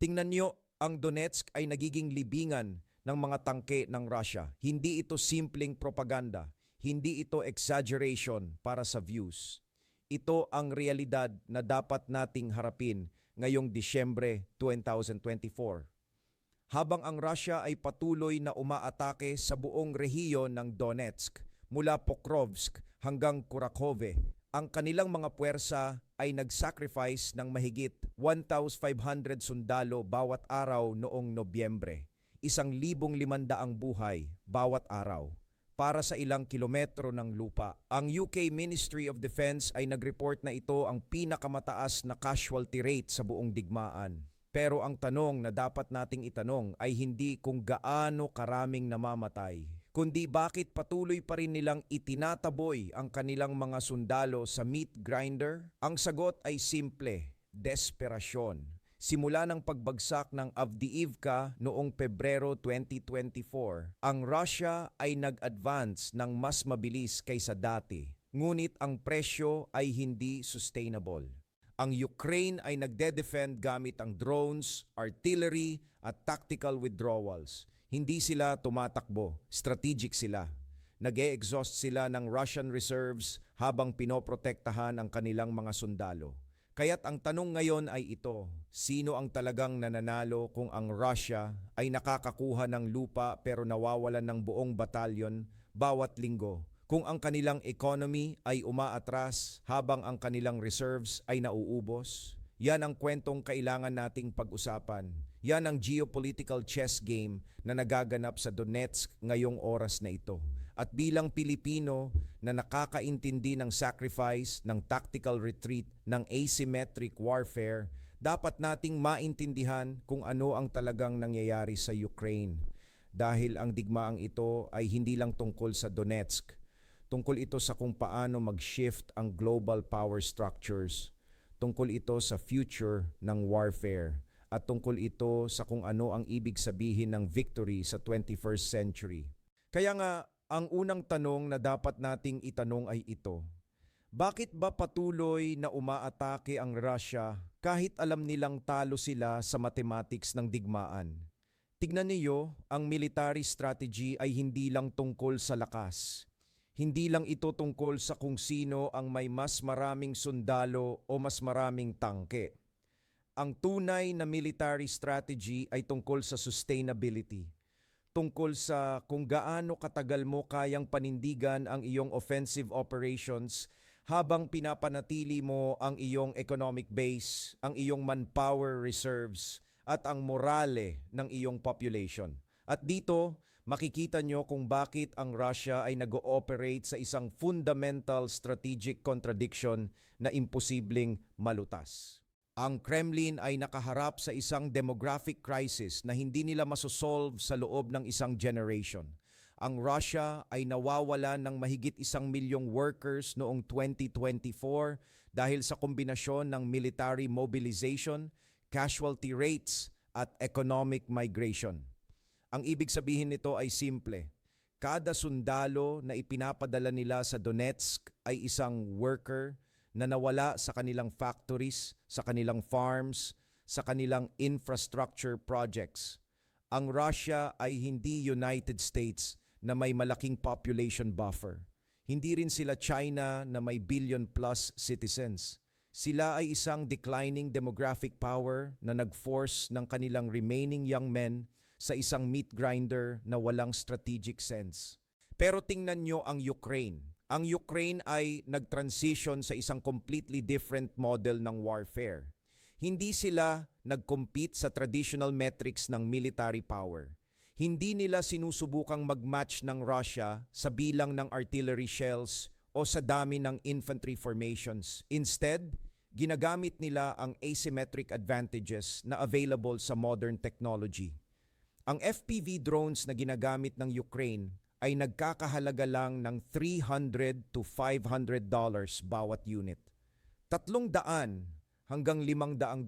Tingnan nyo, ang Donetsk ay nagiging libingan ng mga tangke ng Russia. Hindi ito simpleng propaganda. Hindi ito exaggeration para sa views. Ito ang realidad na dapat nating harapin ngayong Disyembre 2024. Habang ang Russia ay patuloy na umaatake sa buong rehiyon ng Donetsk mula Pokrovsk hanggang Kurakhove, ang kanilang mga puwersa ay nag-sacrifice ng mahigit 1,500 sundalo bawat araw noong Nobyembre, 1,500 buhay bawat araw para sa ilang kilometro ng lupa. Ang UK Ministry of Defense ay nag-report na ito ang pinakamataas na casualty rate sa buong digmaan. Pero ang tanong na dapat nating itanong ay hindi kung gaano karaming namamatay, kundi bakit patuloy pa rin nilang itinataboy ang kanilang mga sundalo sa meat grinder? Ang sagot ay simple, desperasyon. Simula ng pagbagsak ng Avdiivka noong Pebrero 2024, ang Russia ay nag-advance ng mas mabilis kaysa dati, ngunit ang presyo ay hindi sustainable. Ang Ukraine ay nagde-defend gamit ang drones, artillery at tactical withdrawals. Hindi sila tumatakbo, strategic sila. Nag-e-exhaust sila ng Russian reserves habang pinoprotektahan ang kanilang mga sundalo. Kaya't ang tanong ngayon ay ito, sino ang talagang nananalo kung ang Russia ay nakakakuha ng lupa pero nawawalan ng buong batalyon bawat linggo? Kung ang kanilang economy ay umaatras habang ang kanilang reserves ay nauubos? Yan ang kwentong kailangan nating pag-usapan. Yan ang geopolitical chess game na nagaganap sa Donetsk ngayong oras na ito. At bilang Pilipino na nakakaintindi ng sacrifice, ng tactical retreat, ng asymmetric warfare, dapat nating maintindihan kung ano ang talagang nangyayari sa Ukraine. Dahil ang digmaang ito ay hindi lang tungkol sa Donetsk. Tungkol ito sa kung paano mag-shift ang global power structures. Tungkol ito sa future ng warfare. At tungkol ito sa kung ano ang ibig sabihin ng victory sa 21st century. Kaya nga, ang unang tanong na dapat nating itanong ay ito. Bakit ba patuloy na umaatake ang Russia kahit alam nilang talo sila sa mathematics ng digmaan? Tignan niyo, ang military strategy ay hindi lang tungkol sa lakas. Hindi lang ito tungkol sa kung sino ang may mas maraming sundalo o mas maraming tangke. Ang tunay na military strategy ay tungkol sa sustainability. Tungkol sa kung gaano katagal mo kayang panindigan ang iyong offensive operations habang pinapanatili mo ang iyong economic base, ang iyong manpower reserves at ang morale ng iyong population. At dito, makikita nyo kung bakit ang Russia ay nag-ooperate sa isang fundamental strategic contradiction na imposibleng malutas. Ang Kremlin ay nakaharap sa isang demographic crisis na hindi nila masosolve sa loob ng isang generation. Ang Russia ay nawawalan ng mahigit 1 milyong workers noong 2024 dahil sa kombinasyon ng military mobilization, casualty rates at economic migration. Ang ibig sabihin nito ay simple. Kada sundalo na ipinapadala nila sa Donetsk ay isang worker na nawala sa kanilang factories, sa kanilang farms, sa kanilang infrastructure projects. Ang Russia ay hindi United States na may malaking population buffer. Hindi rin sila China na may billion-plus citizens. Sila ay isang declining demographic power na nag-force ng kanilang remaining young men sa isang meat grinder na walang strategic sense. Pero tingnan nyo ang Ukraine. Ang Ukraine ay nag-transition sa isang completely different model ng warfare. Hindi sila nag-compete sa traditional metrics ng military power. Hindi nila sinusubukang mag-match ng Russia sa bilang ng artillery shells o sa dami ng infantry formations. Instead, ginagamit nila ang asymmetric advantages na available sa modern technology. Ang FPV drones na ginagamit ng Ukraine ay nagkakahalaga lang ng $300 to $500 bawat unit. 300 hanggang $500,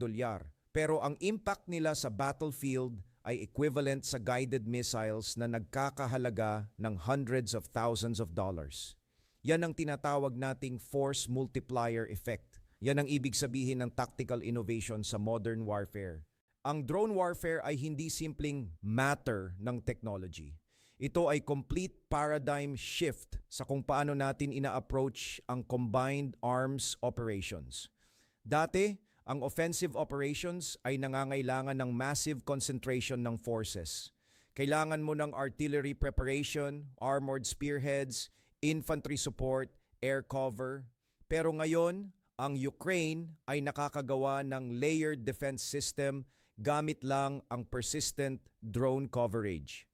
pero ang impact nila sa battlefield ay equivalent sa guided missiles na nagkakahalaga ng hundreds of thousands of dollars. Yan ang tinatawag nating force multiplier effect. Yan ang ibig sabihin ng tactical innovation sa modern warfare. Ang drone warfare ay hindi simpleng matter ng technology. Ito ay complete paradigm shift sa kung paano natin ina-approach ang combined arms operations. Dati, ang offensive operations ay nangangailangan ng massive concentration ng forces. Kailangan mo ng artillery preparation, armored spearheads, infantry support, air cover. Pero ngayon, ang Ukraine ay nakakagawa ng layered defense system gamit lang ang persistent drone coverage.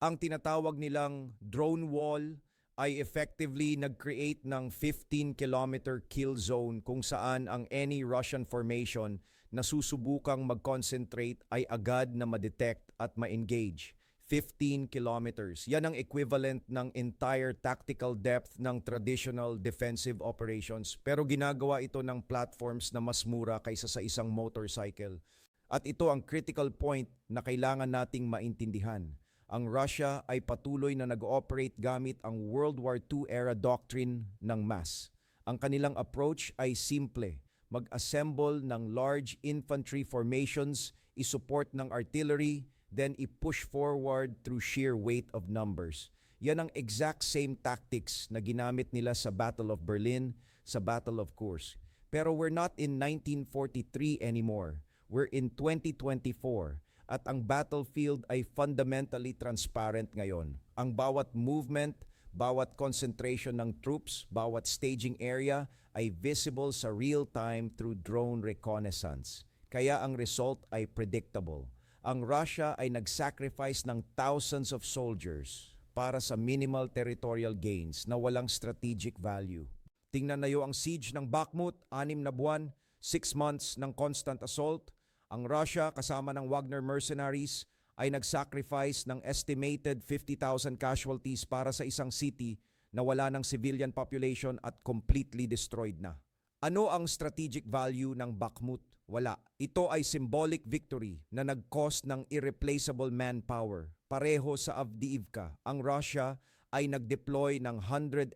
Ang tinatawag nilang drone wall ay effectively nag-create ng 15-kilometer kill zone kung saan ang any Russian formation na susubukang mag-concentrate ay agad na ma-detect at ma-engage. 15 kilometers. Yan ang equivalent ng entire tactical depth ng traditional defensive operations. Pero ginagawa ito ng platforms na mas mura kaysa sa isang motorcycle. At ito ang critical point na kailangan nating maintindihan. Ang Russia ay patuloy na nag-ooperate gamit ang World War II era doctrine ng mass. Ang kanilang approach ay simple. Mag-assemble ng large infantry formations, isupport ng artillery, then i-push forward through sheer weight of numbers. Yan ang exact same tactics na ginamit nila sa Battle of Berlin, sa Battle of Kursk. Pero we're not in 1943 anymore. We're in 2024 at ang battlefield ay fundamentally transparent ngayon. Ang bawat movement, bawat concentration ng troops, bawat staging area ay visible sa real time through drone reconnaissance. Kaya ang result ay predictable. Ang Russia ay nag-sacrifice ng thousands of soldiers para sa minimal territorial gains na walang strategic value. Tingnan nayo ang siege ng Bakhmut, 6 na buwan, 6 months ng constant assault. Ang Russia kasama ng Wagner mercenaries ay nag-sacrifice ng estimated 50,000 casualties para sa isang city na wala ng civilian population at completely destroyed na. Ano ang strategic value ng Bakhmut? Wala. Ito ay symbolic victory na nag-cost ng irreplaceable manpower. Pareho sa Avdiivka, ang Russia ay nag-deploy ng 120,000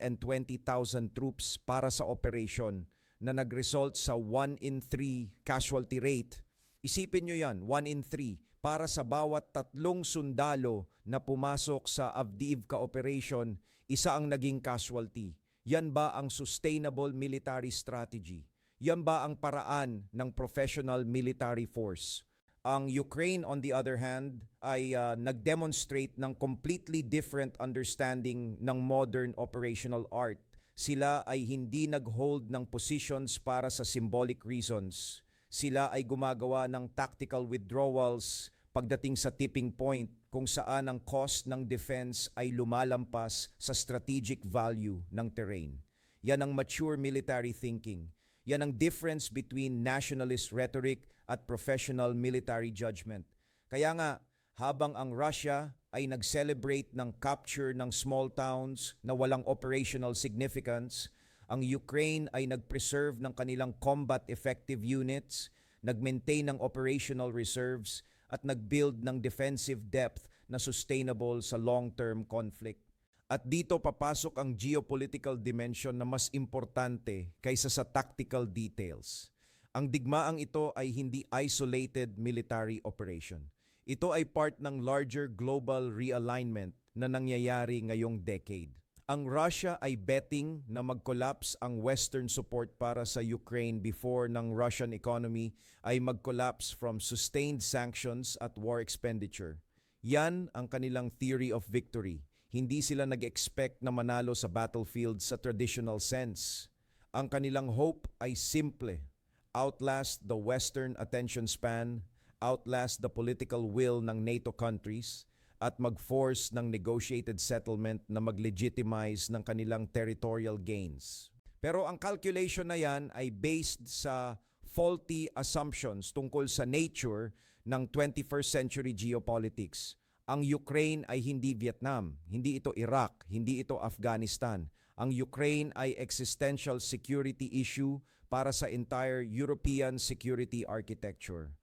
troops para sa operation na nag-result sa 1 in 3 casualty rate. Isipin nyo yan, 1 in 3 para sa bawat 3 sundalo na pumasok sa Avdiivka operation, isa ang naging casualty. Yan ba ang sustainable military strategy? Yan ba ang paraan ng professional military force? Ang Ukraine, on the other hand, ay nag-demonstrate ng completely different understanding ng modern operational art. Sila ay hindi nag-hold ng positions para sa symbolic reasons. Sila ay gumagawa ng tactical withdrawals pagdating sa tipping point kung saan ang cost ng defense ay lumalampas sa strategic value ng terrain. Yan ang mature military thinking. Yan ang difference between nationalist rhetoric at professional military judgment. Kaya nga, habang ang Russia ay nag-celebrate ng capture ng small towns na walang operational significance, ang Ukraine ay nag-preserve ng kanilang combat effective units, nag-maintain ng operational reserves, at nag-build ng defensive depth na sustainable sa long-term conflict. At dito papasok ang geopolitical dimension na mas importante kaysa sa tactical details. Ang digmaang ito ay hindi isolated military operation. Ito ay part ng larger global realignment na nangyayari ngayong decade. Ang Russia ay betting na mag-collapse ang Western support para sa Ukraine before ng Russian economy ay mag-collapse from sustained sanctions at war expenditure. Yan ang kanilang theory of victory. Hindi sila nag-expect na manalo sa battlefield sa traditional sense. Ang kanilang hope ay simple. Outlast the Western attention span, outlast the political will ng NATO countries, at mag-force ng negotiated settlement na mag-legitimize ng kanilang territorial gains. Pero ang calculation na yan ay based sa faulty assumptions tungkol sa nature ng 21st century geopolitics. Ang Ukraine ay hindi Vietnam, hindi ito Iraq, hindi ito Afghanistan. Ang Ukraine ay existential security issue para sa entire European security architecture.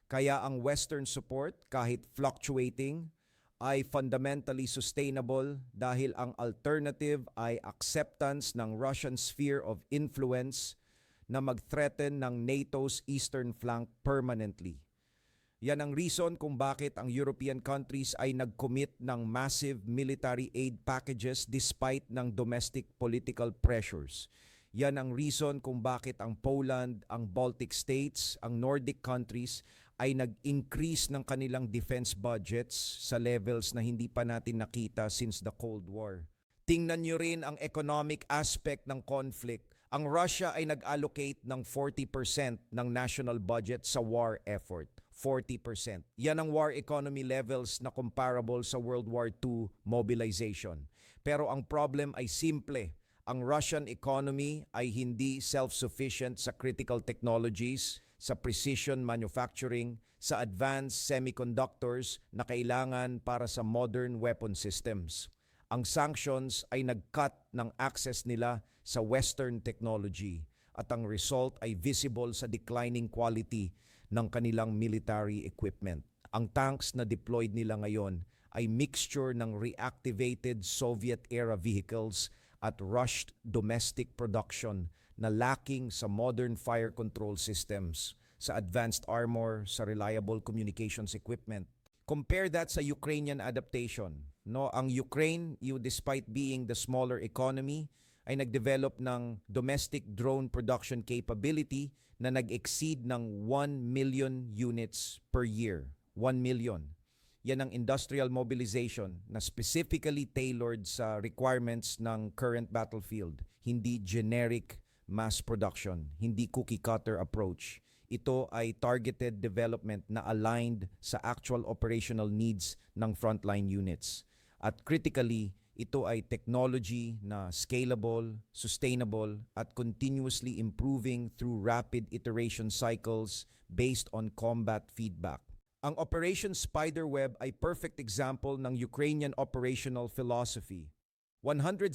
Kaya ang Western support, kahit fluctuating, ay fundamentally sustainable dahil ang alternative ay acceptance ng Russian sphere of influence na mag-threaten ng NATO's eastern flank permanently. Yan ang reason kung bakit ang European countries ay nag-commit ng massive military aid packages despite ng domestic political pressures. Yan ang reason kung bakit ang Poland, ang Baltic states, ang Nordic countries ay nag-increase ng kanilang defense budgets sa levels na hindi pa natin nakita since the Cold War. Tingnan nyo rin ang economic aspect ng conflict. Ang Russia ay nag-allocate ng 40% ng national budget sa war effort. 40%. Yan ang war economy levels na comparable sa World War II mobilization. Pero ang problem ay simple. Ang Russian economy ay hindi self-sufficient sa critical technologies, sa precision manufacturing, sa advanced semiconductors na kailangan para sa modern weapon systems. Ang sanctions ay nag-cut ng access nila sa Western technology at ang result ay visible sa declining quality ng kanilang military equipment. Ang tanks na deployed nila ngayon ay mixture ng reactivated Soviet-era vehicles at rushed domestic production na lacking sa modern fire control systems, sa advanced armor, sa reliable communications equipment. Compare that sa Ukrainian adaptation. No, ang Ukraine, despite being the smaller economy, ay nagdevelop ng domestic drone production capability na nag-exceed ng 1 million units per year. 1 million. Yan ang industrial mobilization na specifically tailored sa requirements ng current battlefield. Hindi generic mass production, hindi cookie-cutter approach. Ito ay targeted development na aligned sa actual operational needs ng frontline units. At critically, ito ay technology na scalable, sustainable, at continuously improving through rapid iteration cycles based on combat feedback. Ang Operation Spiderweb ay perfect example ng Ukrainian operational philosophy. 117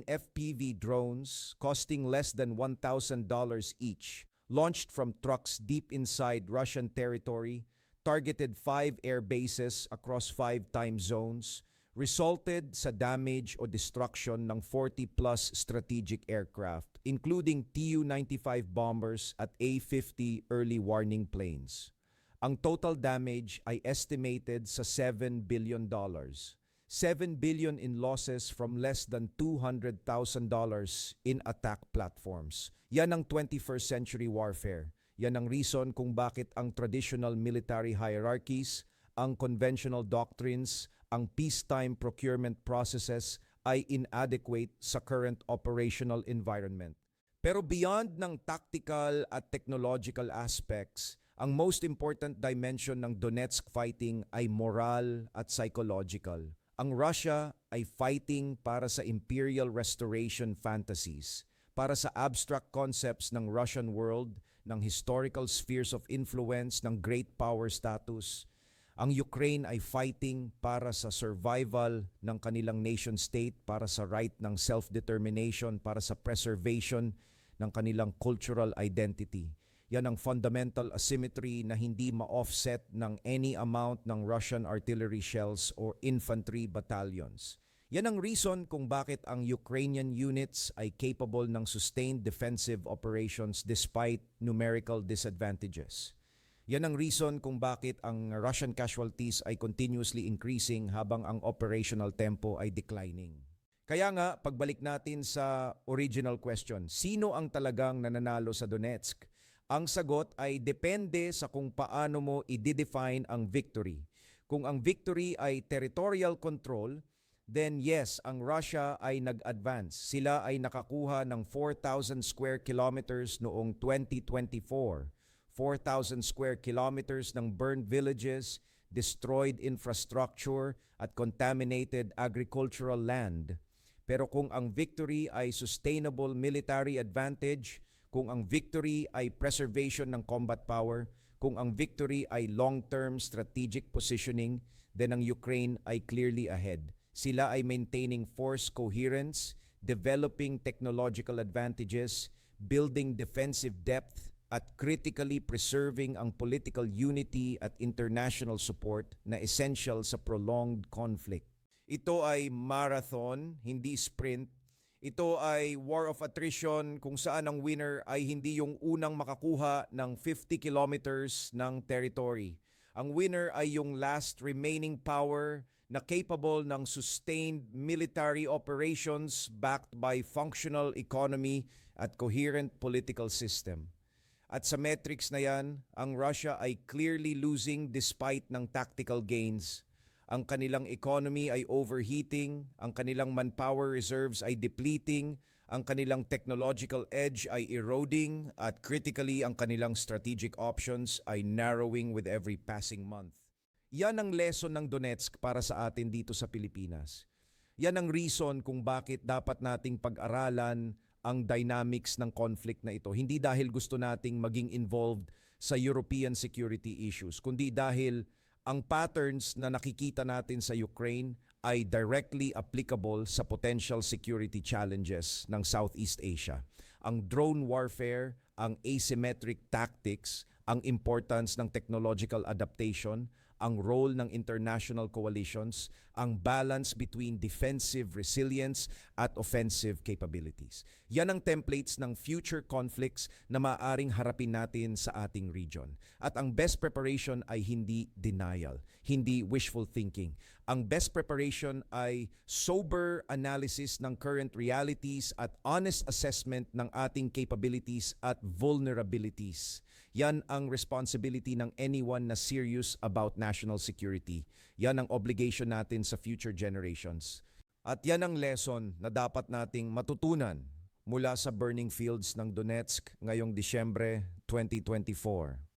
FPV drones costing less than $1,000 each, launched from trucks deep inside Russian territory, targeted 5 air bases across 5 time zones, resulted sa damage o destruction ng 40-plus strategic aircraft, including Tu-95 bombers at A-50 early warning planes. Ang total damage ay estimated sa $7 billion. $7 billion in losses from less than $200,000 in attack platforms. Yan ang 21st century warfare. Yan ang reason kung bakit ang traditional military hierarchies, ang conventional doctrines, ang peacetime procurement processes ay inadequate sa current operational environment. Pero beyond ng tactical at technological aspects, ang most important dimension ng Donetsk fighting ay moral at psychological. Ang Russia ay fighting para sa imperial restoration fantasies, para sa abstract concepts ng Russian world, ng historical spheres of influence, ng great power status. Ang Ukraine ay fighting para sa survival ng kanilang nation state, para sa right ng self-determination, para sa preservation ng kanilang cultural identity. Yan ang fundamental asymmetry na hindi ma-offset ng any amount ng Russian artillery shells or infantry battalions. Yan ang reason kung bakit ang Ukrainian units ay capable ng sustained defensive operations despite numerical disadvantages. Yan ang reason kung bakit ang Russian casualties ay continuously increasing habang ang operational tempo ay declining. Kaya nga, pagbalik natin sa original question, sino ang talagang nananalo sa Donetsk? Ang sagot ay depende sa kung paano mo i-define ang victory. Kung ang victory ay territorial control, then yes, ang Russia ay nag-advance. Sila ay nakakuha ng 4,000 square kilometers noong 2024. 4,000 square kilometers ng burned villages, destroyed infrastructure, at contaminated agricultural land. Pero kung ang victory ay sustainable military advantage, kung ang victory ay preservation ng combat power, kung ang victory ay long-term strategic positioning, then ang Ukraine ay clearly ahead. Sila ay maintaining force coherence, developing technological advantages, building defensive depth, at critically preserving ang political unity at international support na essential sa prolonged conflict. Ito ay marathon, hindi sprint. Ito ay war of attrition kung saan ang winner ay hindi yung unang makakuha ng 50 kilometers ng territory. Ang winner ay yung last remaining power na capable ng sustained military operations backed by functional economy at coherent political system. At sa metrics na yan, ang Russia ay clearly losing despite ng tactical gains. Ang kanilang economy ay overheating, ang kanilang manpower reserves ay depleting, ang kanilang technological edge ay eroding, at critically ang kanilang strategic options ay narrowing with every passing month. Yan ang lesson ng Donetsk para sa atin dito sa Pilipinas. Yan ang reason kung bakit dapat nating pag-aralan ang dynamics ng conflict na ito. Hindi dahil gusto nating maging involved sa European security issues, kundi dahil ang patterns na nakikita natin sa Ukraine ay directly applicable sa potential security challenges ng Southeast Asia. Ang drone warfare, ang asymmetric tactics, ang importance ng technological adaptation, ang role ng international coalitions, ang balance between defensive resilience at offensive capabilities. Yan ang templates ng future conflicts na maaaring harapin natin sa ating region. At ang best preparation ay hindi denial, hindi wishful thinking. Ang best preparation ay sober analysis ng current realities at honest assessment ng ating capabilities at vulnerabilities. Yan ang responsibility ng anyone na serious about national security. Yan ang obligation natin sa future generations. At yan ang lesson na dapat nating matutunan mula sa burning fields ng Donetsk ngayong Disyembre 2024.